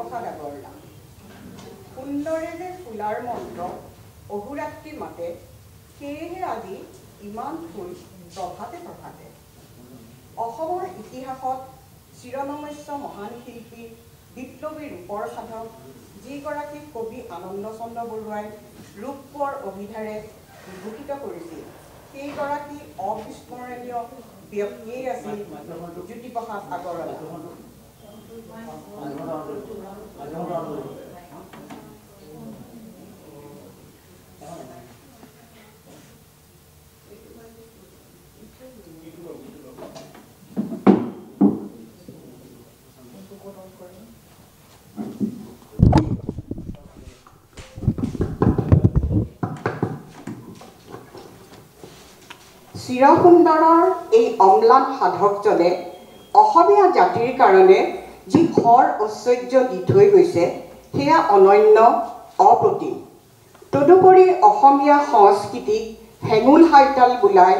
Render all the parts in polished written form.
জ্যোতিপ্ৰসাদ আগৰৱালা। সুন্দৰে যে ফুলাৰ মন্ত্ৰ অহোৰাত্ৰি মাতে, সেয়েহে আজি ইমান ফুল প্ৰভাতে প্ৰভাতে। অসমৰ ইতিহাসত চিৰনমস্য মহান শিল্পী বিপ্লৱী ৰূপৰ সাধক যিগৰাকী কবি আনন্দ চন্দ্ৰ বৰুৱাই ৰূপ কোঁৱৰ অভিধাৰে বিভূষিত কৰিছিল, সেইগৰাকী অবিস্মৰণীয় ব্যক্তিয়েই আছিল জ্যোতিপ্ৰসাদ আগৰৱালা। চিৰসুন্দৰৰ এই অম্লান সাধকজনে অসমীয়া জাতিৰ কাৰণে যি খৰ ঐশ্বৰ্য দি থৈ গৈছে সেয়া অনন্য অপ্ৰতিম। তদুপৰি অসমীয়া সংস্কৃতিক হেঙুল হাইতাল বোলাই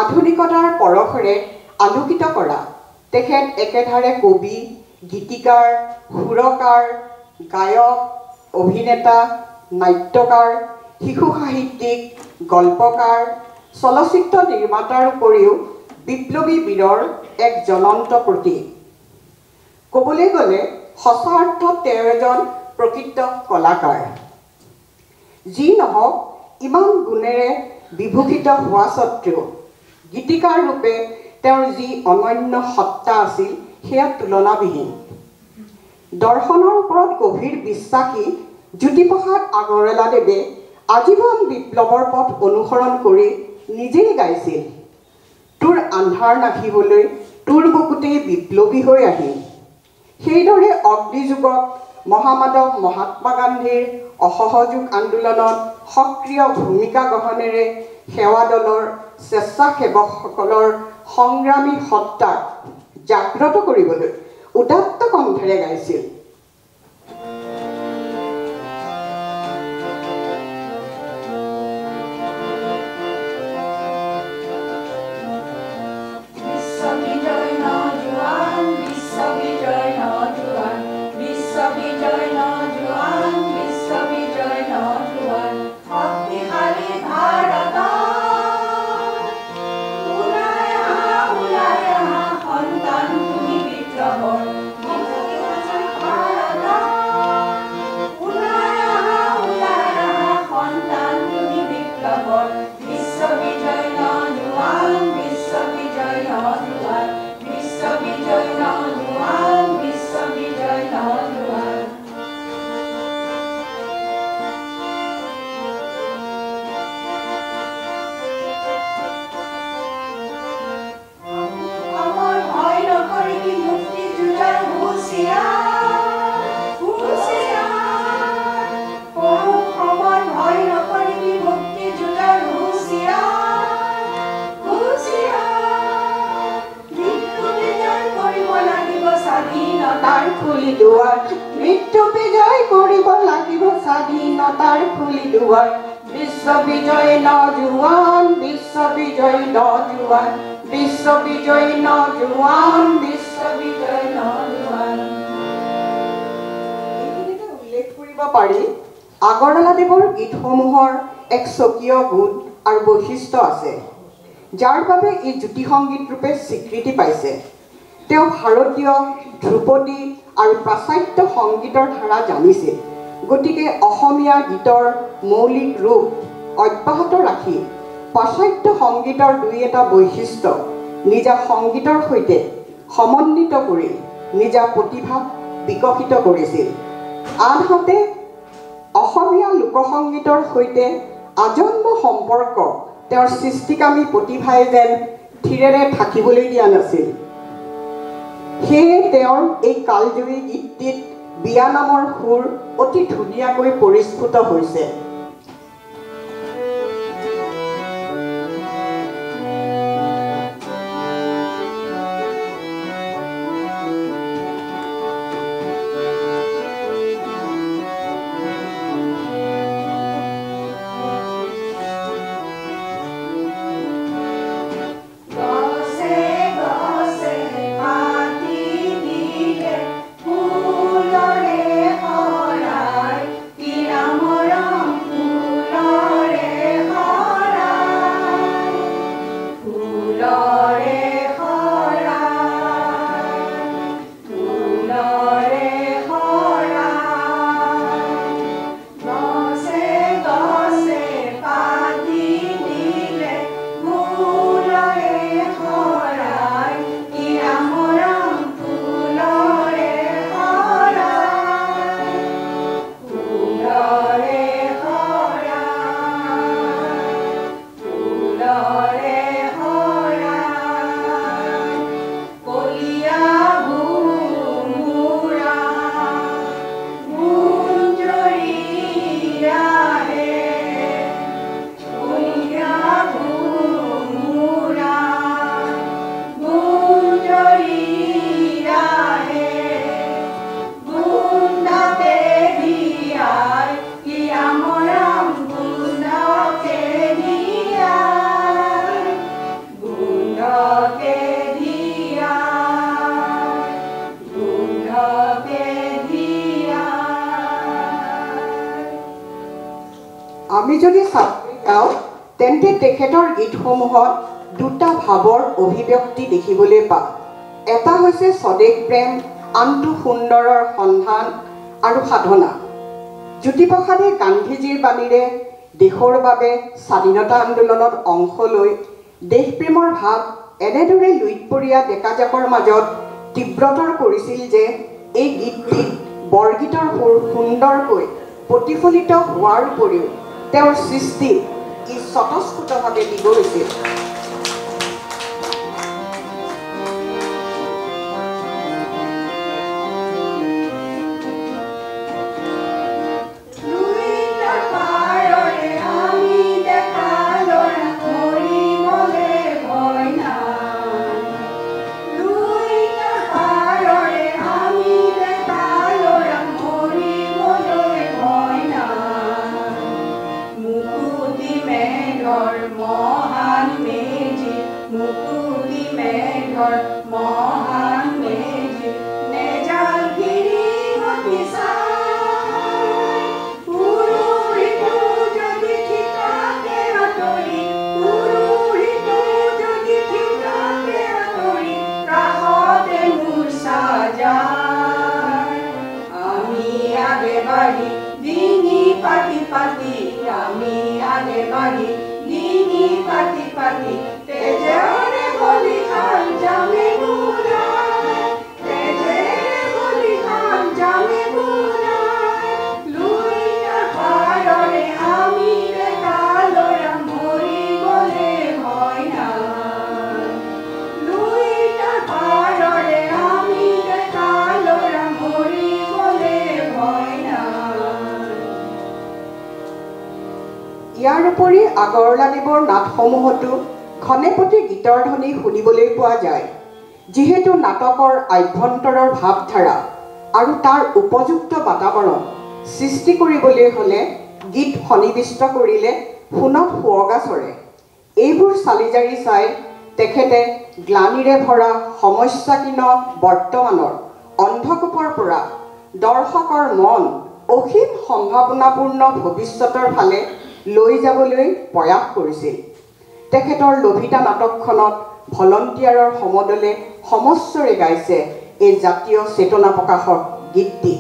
আধুনিকতাৰ পৰশেৰে আলোকিত কৰা তেখেত একেধাৰে কবি, গীতিকাৰ, সুৰকাৰ, গায়ক, অভিনেতা, নাট্যকাৰ, শিশু সাহিত্যিক, গল্পকাৰ, চলচ্চিত্ৰ নিৰ্মাতাৰ উপৰিও বিপ্লৱী বীৰৰ এক জ্বলন্ত প্ৰতীক। ক'বলৈ গ'লে সঁচা অৰ্থত তেওঁ এজন প্ৰকৃত কলাকাৰ। যি নহওক, ইমান গুণেৰে বিভূষিত হোৱা স্বত্বেও গীতিকাৰ ৰূপে তেওঁৰ যি অনন্য সত্তা আছিল সেয়া তুলনাবিহীন। দৰ্শনৰ ওপৰত গভীৰ বিশ্বাসী জ্যোতিপ্ৰসাদ আগৰৱালাদেৱে আজীৱন বিপ্লৱৰ পথ অনুসৰণ কৰি নিজেই গাইছিল, তোৰ আন্ধাৰ নাহিবলৈ তোৰ বুকুতেই বিপ্লৱী হৈ আহিল। সেইদৰে অগ্নিযুগত মহামানৱ মহাত্মা গান্ধীৰ অসহযোগ আন্দোলনত সক্ৰিয় ভূমিকা গ্ৰহণেৰে সেৱা দলৰ স্বেচ্ছাসেৱকসকলৰ সংগ্ৰামী সত্তাক জাগ্ৰত কৰিবলৈ উদাত্ত কণ্ঠেৰে গাইছিল। মৃত্যু বিজয় কৰিব লাগিব স্বাধীনতাৰ খুলি দুৱাৰ, বিশ্ব বিজয় নজোৱান, বিশ্ব বিজয় নজোৱান, বিশ্ব বিজয় নজোৱান, বিশ্ব বিজয় নজোৱান। এইখিনিতে উল্লেখ কৰিব পাৰি আগৰৱালাদেৱৰ গীতসমূহৰ এক স্বকীয় গুণ আৰু বৈশিষ্ট্য আছে, যাৰ বাবে ই জ্যোতি সংগীত ৰূপে স্বীকৃতি পাইছে। তেওঁ ভাৰতীয় ধ্ৰুপদী আৰু পাশ্চাত্য সংগীতৰ ধাৰা জানিছিল, গতিকে অসমীয়া গীতৰ মৌলিক ৰূপ অব্যাহত ৰাখি পাশ্চাত্য সংগীতৰ দুই এটা বৈশিষ্ট্য নিজা সংগীতৰ সৈতে সমন্বিত কৰি নিজা প্ৰতিভা বিকশিত কৰিছিল। আনহাতে অসমীয়া লোকসংগীতৰ সৈতে আজন্ম সম্পৰ্ক তেওঁৰ সৃষ্টিকামী প্ৰতিভাই যেন থিৰেৰে থাকিবলৈ দিয়া নাছিল। সেয়ে তেওঁৰ এই কালজয়ী গীতটিত বিয়া নামৰ সুৰ অতি ধুনীয়াকৈ পৰিস্ফুট হৈছে। ফুলৰে আমি যদি চাওঁ তেন্তে তেখেতৰ গীতসমূহত দুটা ভাৱৰ অভিব্যক্তি দেখিবলৈ পাওঁ। এটা হৈছে স্বদেশ প্ৰেম, আনটো সুন্দৰৰ সন্ধান আৰু সাধনা। জ্যোতিপ্ৰসাদে গান্ধীজীৰ বাণীৰে দেশৰ বাবে স্বাধীনতা আন্দোলনত অংশ লৈ দেশপ্ৰেমৰ ভাৱ এনেদৰে লুইতপৰীয়া ডেকাজাকৰ মাজত তীব্ৰতৰ কৰিছিল যে এই গীতটিত বৰগীতৰ সুৰ সুন্দৰকৈ প্ৰতিফলিত হোৱাৰ উপৰিও তেওঁৰ সৃষ্টি ই স্বতঃস্ফূৰ্তভাৱে দি গৈছিল। ইয়াৰ উপৰি আগৰৱালাদেৱৰ নাটসমূহতো ঘনেপতি গীতৰ ধ্বনি শুনিবলৈ পোৱা যায়। যিহেতু নাটকৰ আভ্যন্তৰৰ ভাৱধাৰা আৰু তাৰ উপযুক্ত বাতাবৰণ সৃষ্টি কৰিবলৈ হ'লে গীত সন্নিৱিষ্ট কৰিলে সোণত সুৱগা চৰে। এইবোৰ চালিজাৰি চাই তেখেতে গ্লানিৰে ভৰা সমস্যাকীৰ্ণ বৰ্তমানৰ অন্ধকূপৰ পৰা দৰ্শকৰ মন অসীম সম্ভাৱনাপূৰ্ণ ভৱিষ্যতৰ ফালে লৈ যাবলৈ প্ৰয়াস কৰিছিল। তেখেতৰ লভিতা নাটকখনত ভলণ্টিয়াৰৰ সমদলে সমস্বৰে গাইছে এই জাতীয় চেতনা প্ৰকাশক গীতটি।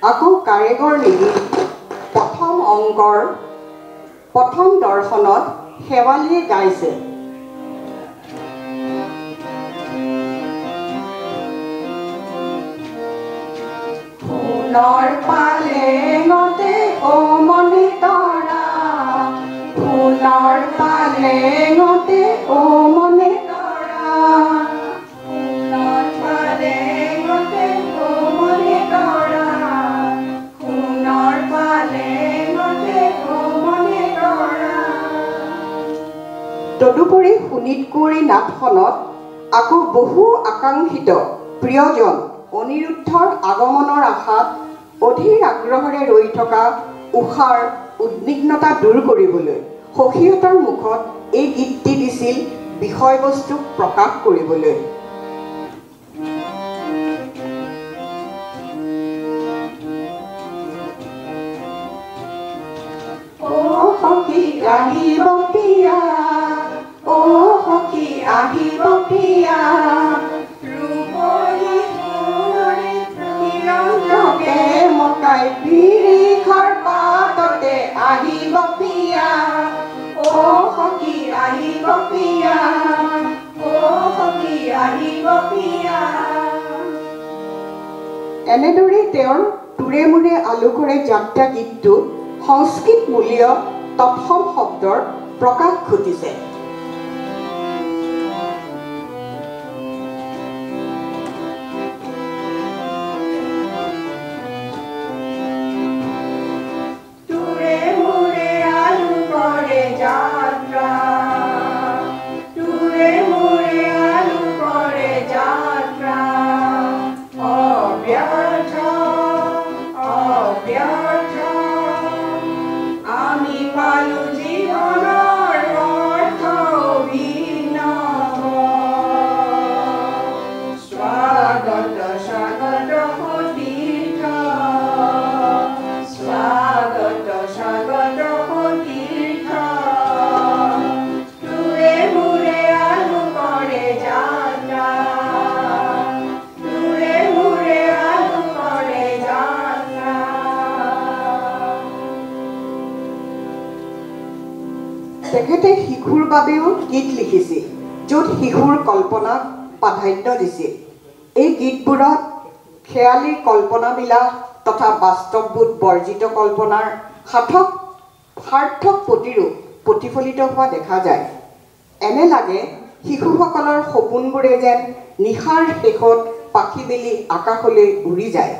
আকৌ কাৰেগৰ লিগি প্ৰথম অংকৰ প্ৰথম দৰ্শনত শেৱালীয়ে গাইছে। সোণৰ পালেঙতে অ মনে তৰা, সোণৰ পালেঙতে অ মনে তৰা, সোণৰ পালেঙতে অ মনে তৰা, সোণৰ পালেঙতে অ মনে তৰা। তদুপৰি শোণিতকুঁৱৰী নাটখনত আকৌ বহু আকাংক্ষিত প্ৰিয়জন অনিৰুদ্ধৰ আগমনৰ আশাত অধীৰ আগ্ৰহেৰে ৰৈ থকা উষাৰ উদ্বিগ্নতা দূৰ কৰিবলৈ সখীহঁতৰ মুখত এই গীতটি দিছিল বিষয়বস্তুক প্ৰকাশ কৰিবলৈ। অ সখী আহিব প্ৰিয়া, অ সখী আহিব প্ৰিয়া, এনেদৰে তেওঁৰ তোৰে মোৰে আলোকৰে যাত্ৰা গীতটো সংস্কৃতমূলীয় তৎসম শব্দৰ প্ৰকাশ ঘটিছে। তেখেতে শিশুৰ বাবেও গীত লিখিছিল, য'ত শিশুৰ কল্পনাক প্ৰাধান্য দিছিল। এই গীতবোৰত খেয়ালী কল্পনাবিলাক তথা বাস্তৱবোধ বৰ্জিত কল্পনাৰ সাৰ্থক প্ৰতিৰূপ প্ৰতিফলিত হোৱা দেখা যায়। এনে লাগে শিশুসকলৰ সপোনবোৰে যেন নিশাৰ শেষত পাখি মেলি আকাশলৈ উৰি যায়।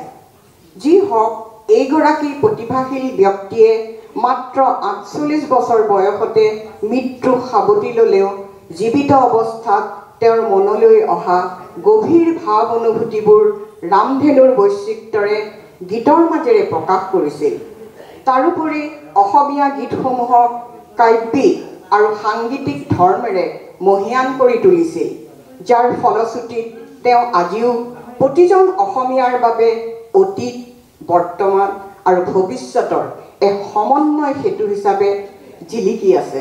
যি হওক, এইগৰাকী প্ৰতিভাশীল ব্যক্তিয়ে মাত্ৰ ৪৮ বছৰ বয়সতে মৃত্যু সাৱটি ল'লেও জীৱিত অৱস্থাত তেওঁৰ মনলৈ অহা গভীৰ ভাৱ অনুভূতিবোৰ ৰামধেনুৰ বৈচিত্ৰ্যৰে গীতৰ মাজেৰে প্ৰকাশ কৰিছিল। তাৰোপৰি অসমীয়া গীতসমূহক কাব্যিক আৰু সাংগীতিক ধৰ্মেৰে মহীয়ান কৰি তুলিছিল, যাৰ ফলশ্ৰুতিত তেওঁ আজিও প্ৰতিজন অসমীয়াৰ বাবে অতীত, বৰ্তমান আৰু ভৱিষ্যতৰ এক সমন্বয় সেতু হিচাপে জিলিকি আছে।